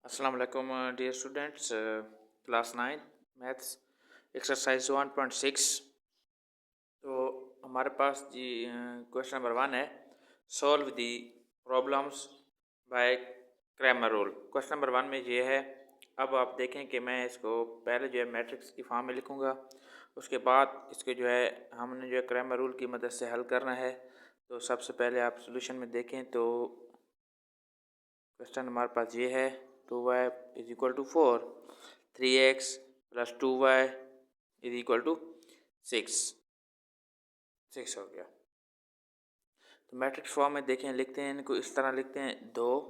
अस्सलाम वालेकुम dear students, class 9 maths exercise 1.6। तो हमारे पास जी क्वेश्चन नंबर 1 है, solve the problems by Cramer rule. Question number 1 में ये है। अब आप देखें कि मैं इसको पहले जो है मैट्रिक्स की फॉर्म में लिखूँगा, उसके बाद इसके जो है हमने जो है क्रैमर रूल की मदद से हल करना है। तो सबसे पहले आप सोल्यूशन में देखें तो क्वेश्चन हमारे पास ये है, 2y is equal to 4, 3x plus 2y is equal to 6 हो गया। तो मैट्रिक्स फॉर्म में देखें, लिखते हैं इनको इस तरह, लिखते हैं 2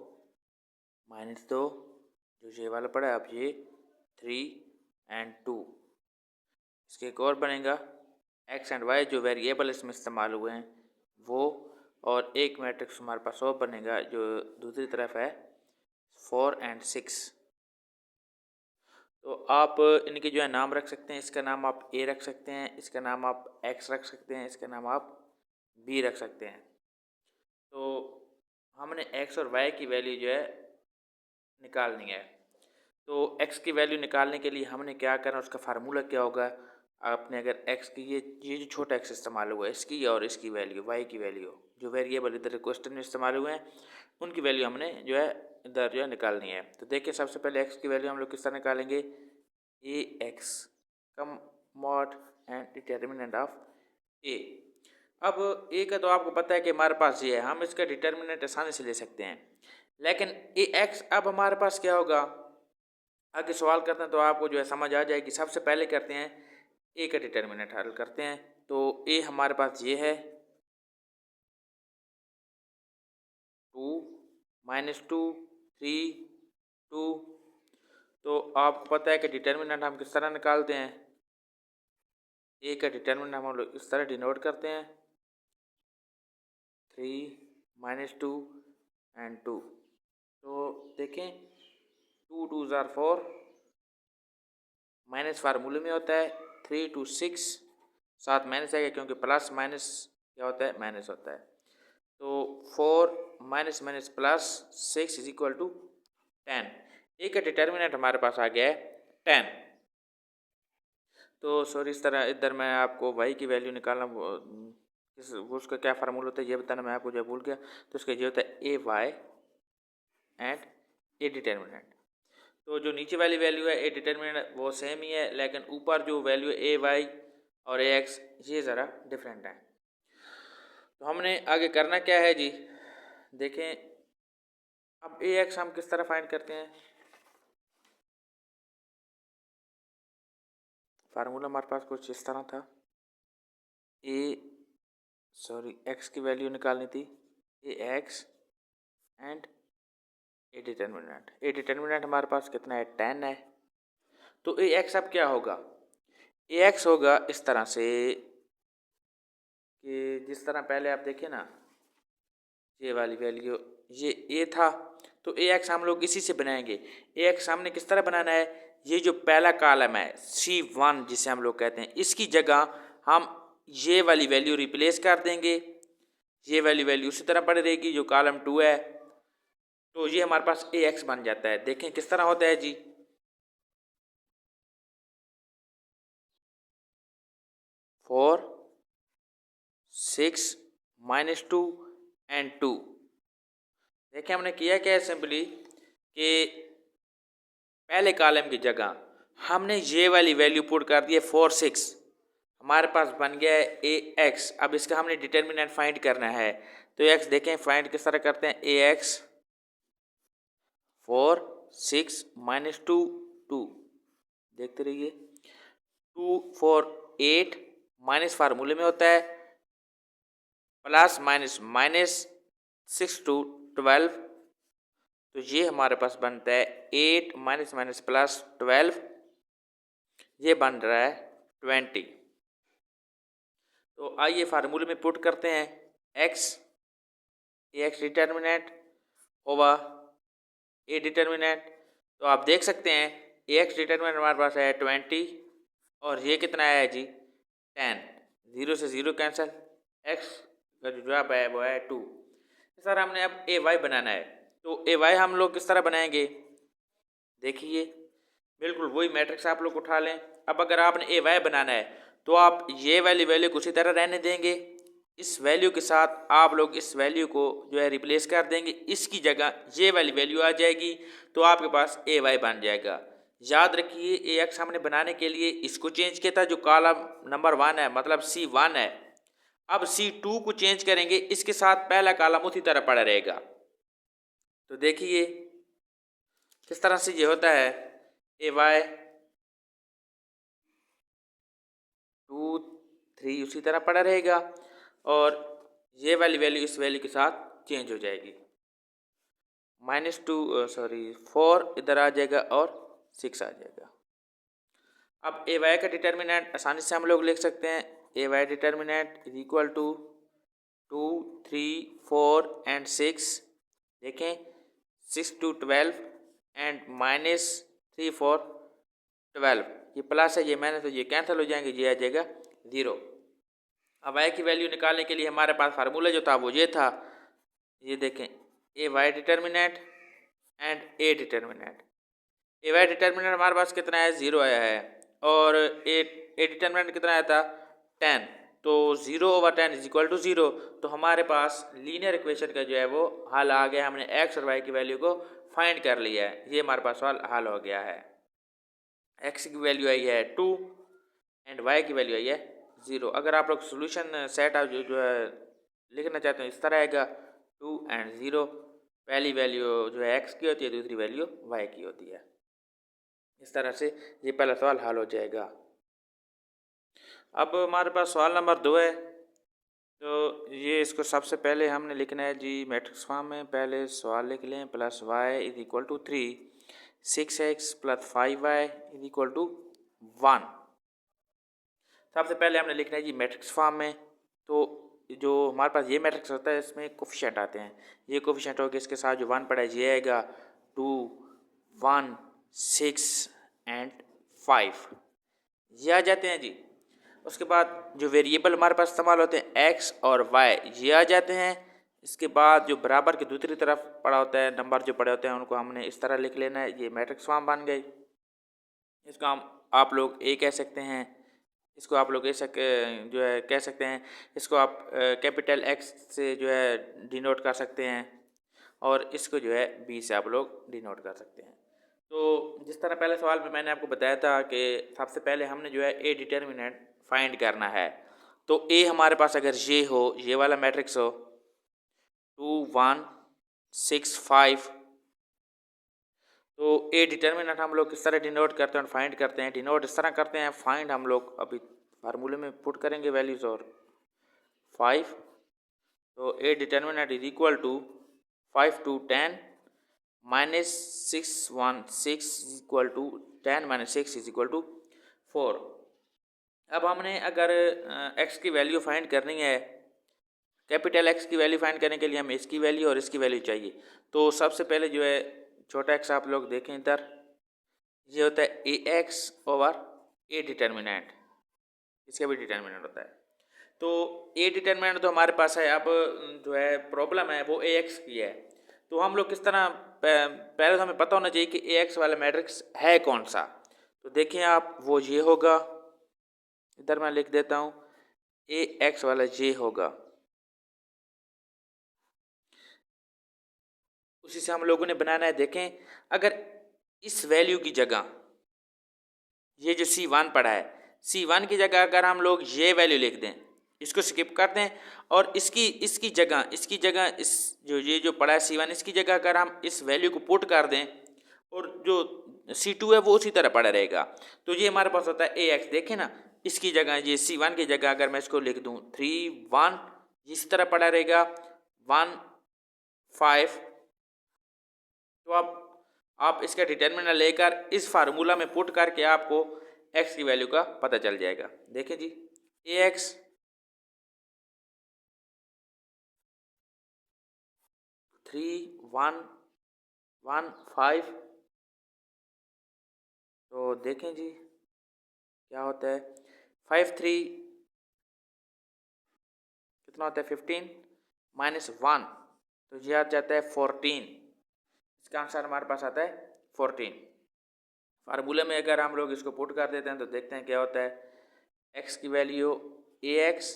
माइनस 2 जो ये वाला पड़ा है, अब ये 3 एंड 2। इसके एक और बनेगा x एंड y जो वेरिएबल इसमें इस्तेमाल हुए हैं वो, और एक मैट्रिक्स हमारे पास और बनेगा जो दूसरी तरफ है 4 एंड 6। तो आप इनके जो है नाम रख सकते हैं। इसका नाम आप ए रख सकते हैं, इसका नाम आप एक्स रख सकते हैं, इसका नाम आप बी रख सकते हैं। तो हमने एक्स और वाई की वैल्यू जो है निकालनी है। तो एक्स की वैल्यू निकालने के लिए हमने क्या करना, उसका फार्मूला क्या होगा। आपने अगर एक्स की ये जो छोटा एक्स इस्तेमाल हुआ है, इसकी और इसकी वैल्यू, वाई की वैल्यू, जो वेरिएबल इधर क्वेश्चन में इस्तेमाल हुए हैं उनकी वैल्यू हमने जो है इधर जो है निकालनी है। तो देखिए, सबसे पहले एक्स की वैल्यू हम लोग किस तरह निकालेंगे, ए एक्स कम mod and determinant of A. अब ए का तो आपको पता है कि हमारे पास ये है, हम इसका डिटर्मिनेंट आसानी से ले सकते हैं। लेकिन ए एक्स अब हमारे पास क्या होगा, आगे सवाल करते हैं तो आपको जो है समझ आ जाएगी। सबसे पहले करते हैं ए का डिटर्मिनेंट हल करते हैं। तो ए हमारे पास ये है 2 माइनस 2 3 2। तो आपको पता है कि डिटर्मिनेंट हम किस तरह निकालते हैं, ए का डिटर्मिनेंट हम लोग इस तरह डिनोट करते हैं 3 माइनस 2 एंड 2। तो देखें 2 2 ज़ार 4, माइनस फार्मूले में होता है 3 2 6, साथ माइनस आएगा क्योंकि प्लस माइनस क्या होता है, माइनस होता है। तो 4 minus minus plus 6 is equal to 10। A का डिटर्मिनेंट हमारे पास आ गया है 10। तो सॉरी, इस तरह इधर मैं आपको वाई की वैल्यू निकालना वो उसका क्या फार्मूला होता है ये बताना मैं आपको जो भूल गया। तो उसका ये होता है ए वाई एंड ए डिटर्मिनेंट। तो जो नीचे वाली वैल्यू है ए डिटर्मिनेंट वो सेम ही है, लेकिन ऊपर जो वैल्यू ए वाई और ए एक्स ये ज़रा डिफरेंट है। तो हमने आगे करना क्या है जी, देखें अब ए एक्स हम किस तरह फाइंड करते हैं। फार्मूला हमारे पास कुछ इस तरह था, एक्स की वैल्यू निकालनी थी ए एक्स एंड ए डिटर्मिनेंट हमारे पास कितना है, 10 है। तो ए एक्स अब क्या होगा, ए एक्स होगा इस तरह से कि जिस तरह पहले आप देखें ना, ये वाली वैल्यू ये ए था, तो ए एक्स हम लोग इसी से बनाएंगे। ए एक्स हमने किस तरह बनाना है, ये जो पहला कॉलम है C1 जिसे हम लोग कहते हैं, इसकी जगह हम ये वाली वैल्यू रिप्लेस कर देंगे, ये वाली वैल्यू उसी तरह पड़ी रहेगी जो कॉलम 2 है। तो ये हमारे पास ए एक्स बन जाता है। देखें किस तरह होता है जी, 4 6 माइनस 2 एंड 2। देखिए हमने किया क्या है, सिंपली कि पहले कॉलम की जगह हमने ये वाली वैल्यू पुट कर दी है 4 6, हमारे पास बन गया है ए एक्स। अब इसका हमने डिटर्मिनेंट फाइंड करना है। तो एक्स देखें फाइंड किस तरह करते हैं, ए एक्स 4 6 माइनस 2 2, देखते रहिए 2 4 8, माइनस फार्मूले में होता है प्लस माइनस माइनस 6 टू 12। तो ये हमारे पास बनता है 8 माइनस माइनस प्लस 12, ये बन रहा है 20। तो आइए फार्मूले में पुट करते हैं एक्स, ए एक्स डिटर्मिनेंट ओवर ए डिटर्मिनेंट। तो आप देख सकते हैं ए एक्स डिटर्मिनेंट हमारे पास है 20 और ये कितना है जी 10, 0 से 0 कैंसिल, एक्स का जो जवाब है वो है 2। सर हमने अब ए वाई बनाना है। तो ए वाई हम लोग किस तरह बनाएंगे, देखिए बिल्कुल वही मैट्रिक्स आप लोग उठा लें। अब अगर आपने ए वाई बनाना है तो आप ये वाली वैल्यू को उसी तरह रहने देंगे, इस वैल्यू के साथ आप लोग इस वैल्यू को जो है रिप्लेस कर देंगे, इसकी जगह ये वाली वैल्यू आ जाएगी तो आपके पास ए वाई बन जाएगा। याद रखिए ए एक्स हमने बनाने के लिए इसको चेंज किया था, जो कॉलम नंबर 1 है मतलब C1 है। अब C2 को चेंज करेंगे, इसके साथ पहला कॉलम उसी तरह पड़ा रहेगा। तो देखिए किस तरह से ये होता है, ए वाई 2 3 उसी तरह पड़ा रहेगा और ये वाली वैल्यू इस वैल्यू के साथ चेंज हो जाएगी। -4 इधर आ जाएगा और 6 आ जाएगा। अब ए वाई का डिटर्मिनेंट आसानी से हम लोग लिख सकते हैं, A Y determinant is equal to 2 3 4 and 6। देखें 6 to 12 एंड -3 4 12, ये प्लस है ये माइनस, तो ये कैंसिल हो जाएंगे, ये आ जाएगा 0। अब वाई की वैल्यू निकालने के लिए हमारे पास फार्मूला जो था वो ये था, ये देखें A Y determinant and A determinant. A Y determinant हमारे पास कितना है, 0 आया है और ए डिटर्मिनेंट कितना आया था 10, तो 0/10 इज इक्वल टू 0। तो हमारे पास लीनियर इक्वेशन का जो है वो हल आ गया, हमने एक्स और वाई की वैल्यू को फाइंड कर लिया है, ये हमारे पास हल हो गया है। एक्स की वैल्यू आई है 2 एंड वाई की वैल्यू आई है 0। अगर आप लोग सोल्यूशन सेट जो है लिखना चाहते हैं इस तरह आएगा 2 एंड 0, पहली वैल्यू जो है एक्स की होती है, दूसरी वैल्यू वाई की होती है। इस तरह से ये पहला सवाल हल हो जाएगा। अब हमारे पास सवाल नंबर 2 है, तो ये इसको सबसे पहले हमने लिखना है जी मैट्रिक्स फॉर्म में। पहले सवाल लिख लें, plus y is equal to 3, 6x plus 5y is equal to 1। सबसे पहले हमने लिखना है जी मैट्रिक्स फॉर्म में। तो जो हमारे पास ये मैट्रिक्स होता है इसमें कोफिशिएंट आते हैं, ये कोफिशिएंट हो गया, इसके साथ जो 1 पड़ा है ये आएगा 2 1 6 एंड 5, ये आ जाते हैं जी। उसके बाद जो वेरिएबल हमारे पास इस्तेमाल होते हैं एक्स और वाई, ये आ जाते हैं। इसके बाद जो बराबर की दूसरी तरफ पड़ा होता है, नंबर जो पड़े होते हैं उनको हमने इस तरह लिख लेना है, ये मैट्रिक्स फॉर्म बन गई। इसको हम आप लोग ए कह सकते हैं, इसको आप लोग ऐसा जो है कह सकते हैं, इसको आप कैपिटल एक्स से जो है डिनोट कर सकते हैं और इसको जो है बी से आप लोग डिनोट कर सकते हैं। तो जिस तरह पहले सवाल में मैंने आपको बताया था कि सबसे पहले हमने जो है ए डिटर्मिनेंट फाइंड करना है। तो ए हमारे पास अगर ये हो, ये वाला मैट्रिक्स हो 2 1 6 5, तो ए डिटर्मिनेंट हम लोग किस तरह डिनोट करते हैं और फाइंड करते हैं। डिनोट इस तरह करते हैं, फाइंड हम लोग अभी फार्मूले में पुट करेंगे वैल्यूज़ और 5, तो A determinant is equal to 5 to 10 -6 1 6 is equal to 10 - 6 is equal to 4। अब हमने अगर एक्स की वैल्यू फाइंड करनी है, कैपिटल एक्स की वैल्यू फाइंड करने के लिए हमें इसकी वैल्यू और इसकी वैल्यू चाहिए। तो सबसे पहले जो है छोटा एक्स आप लोग देखें इधर, ये होता है ए एक्स ओवर ए डिटर्मिनेंट, इसका भी डिटर्मिनेंट होता है। तो ए डिटर्मिनेंट तो हमारे पास है, अब जो है प्रॉब्लम है वो ए एक्स की है। तो हम लोग किस तरह, पहले तो हमें पता होना चाहिए कि ए एक्स वाला मैट्रिक्स है कौन सा। तो देखें आप, वो ये होगा, इधर मैं लिख देता हूँ, ए एक्स वाला ये होगा। उसी से हम लोगों ने बनाना है। देखें अगर इस वैल्यू की जगह ये जो C1 पड़ा है, C1 की जगह अगर हम लोग ये वैल्यू लिख दें, इसको स्किप कर दें और इसकी जगह इस ये जो पड़ा है C1, इसकी जगह अगर हम इस वैल्यू को पुट कर दें और जो C2 है वो उसी तरह पड़ा रहेगा, तो ये हमारे पास होता है ए एक्स। देखें ना, इसकी जगह ये C1 की जगह अगर मैं इसको लिख दूं 3 1, इस तरह पड़ा रहेगा 1 5। तो आप इसका डिटर्मिनेंट लेकर इस फार्मूला में पुट करके आपको एक्स की वैल्यू का पता चल जाएगा। देखें जी, ए एक्स 3 1 1 5, तो देखें जी क्या होता है, 5 3 कितना होता है 15 -1, तो ये आ जाता है 14। इसका आंसर हमारे पास आता है 14। फार्मूले में अगर हम लोग इसको पुट कर देते हैं तो देखते हैं क्या होता है। एक्स की वैल्यू ए एक्स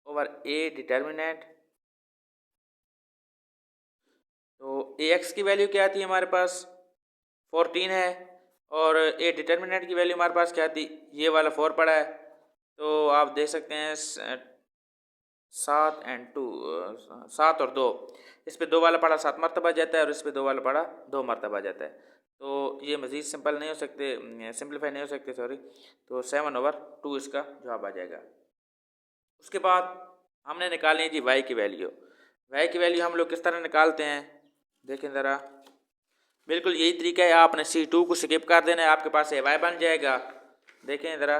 ओवर ए डिटर्मिनेंट, तो ए एक्स की वैल्यू क्या आती है हमारे पास 14 है, और ए डिटर्मिनेंट की वैल्यू हमारे पास क्या थी, ये वाला 4 पड़ा है। तो आप देख सकते हैं 7 एंड 2, 7 और 2, इस पे 2 वाला पड़ा 7 मरतबा जाता है और इस पे 2 वाला पड़ा 2 मरतबा जाता है। तो ये मज़ीद सिंपल नहीं हो सकते, सिंपलीफाई नहीं हो सकते, सॉरी। तो 7/2 इसका जवाब आ जाएगा। उसके बाद हमने निकालनी है जी वाई की वैल्यू। वाई की वैल्यू हम लोग किस तरह निकालते हैं, देखें ज़रा। बिल्कुल यही तरीका है, आपने C2 को स्किप कर देना है, आपके पास ए वाई बन जाएगा। देखें ज़रा,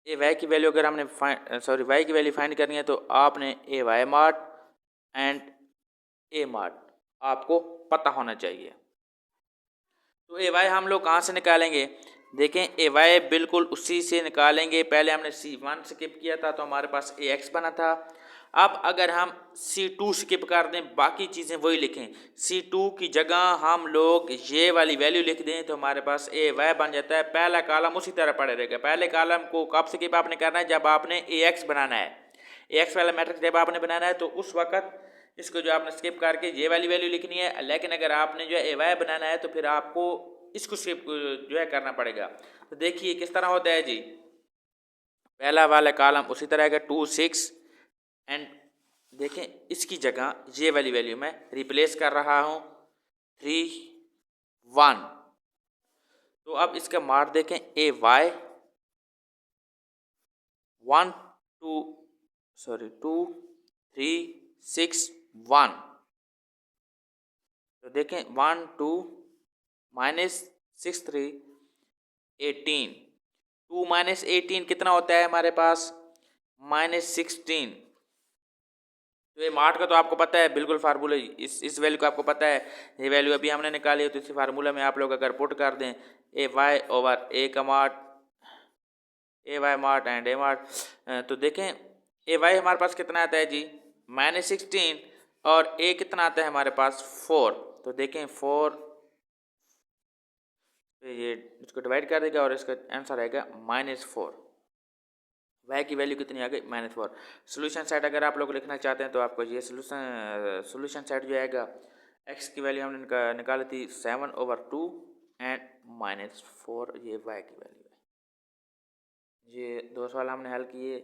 ए वाई की वैल्यू अगर हमने वाई की वैल्यू फाइंड करनी है तो आपने A Y mart and A mart आपको पता होना चाहिए। तो ए वाई हम लोग कहाँ से निकालेंगे, देखें ए वाई बिल्कुल उसी से निकालेंगे। पहले हमने C1 स्किप किया था तो हमारे पास ए एक्स बना था। अब अगर हम C2 स्किप कर दें, बाकी चीज़ें वही लिखें, C2 की जगह हम लोग ये वाली वैल्यू लिख दें तो हमारे पास ए वाई बन जाता है। पहला कॉलम उसी तरह पड़े रहेगा। पहले कॉलम को कब स्किप आपने करना है, जब आपने ए एक्स बनाना है। ए एक्स वाला मैट्रिक्स जब आपने बनाना है तो उस वक्त इसको जो आपने स्किप करके ये वाली वैल्यू लिखनी है। लेकिन अगर आपने जो है ए वाई बनाना है तो फिर आपको इसको स्किप जो है करना पड़ेगा। तो देखिए किस तरह होता है जी, पहला वाला कॉलम उसी तरह का 2 6 एंड देखें इसकी जगह ये वाली वैल्यू मैं रिप्लेस कर रहा हूँ 3 1। तो अब इसका मार्क देखें ए वाई 1 2 3 6 1। तो देखें 1 2 -6 3 18, 2 -18 कितना होता है हमारे पास -16। तो ये मार्ट का तो आपको पता है, बिल्कुल फार्मूला इस वैल्यू का आपको पता है। ये वैल्यू अभी हमने निकाली है तो इसी फार्मूला में आप लोग अगर पुट कर दें ए वाई ओवर ए का मार्ट, A Y mart and A मार्ट, तो देखें ए वाई हमारे पास कितना आता है जी -16 और ए कितना आता है हमारे पास 4। तो देखें 4, तो ये इसको डिवाइड कर देगा और इसका आंसर आएगा -4। वाई की वैल्यू कितनी आ गई -4। सोल्यूशन सेट अगर आप लोग लिखना चाहते हैं तो आपको ये सोल्यूशन सेट जो आएगा, एक्स की वैल्यू हमने निकाली थी 7/2 एंड -4, ये वाई की वैल्यू है। ये 2 सवाल हमने हल किए।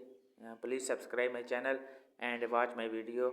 Please subscribe my channel and watch my video.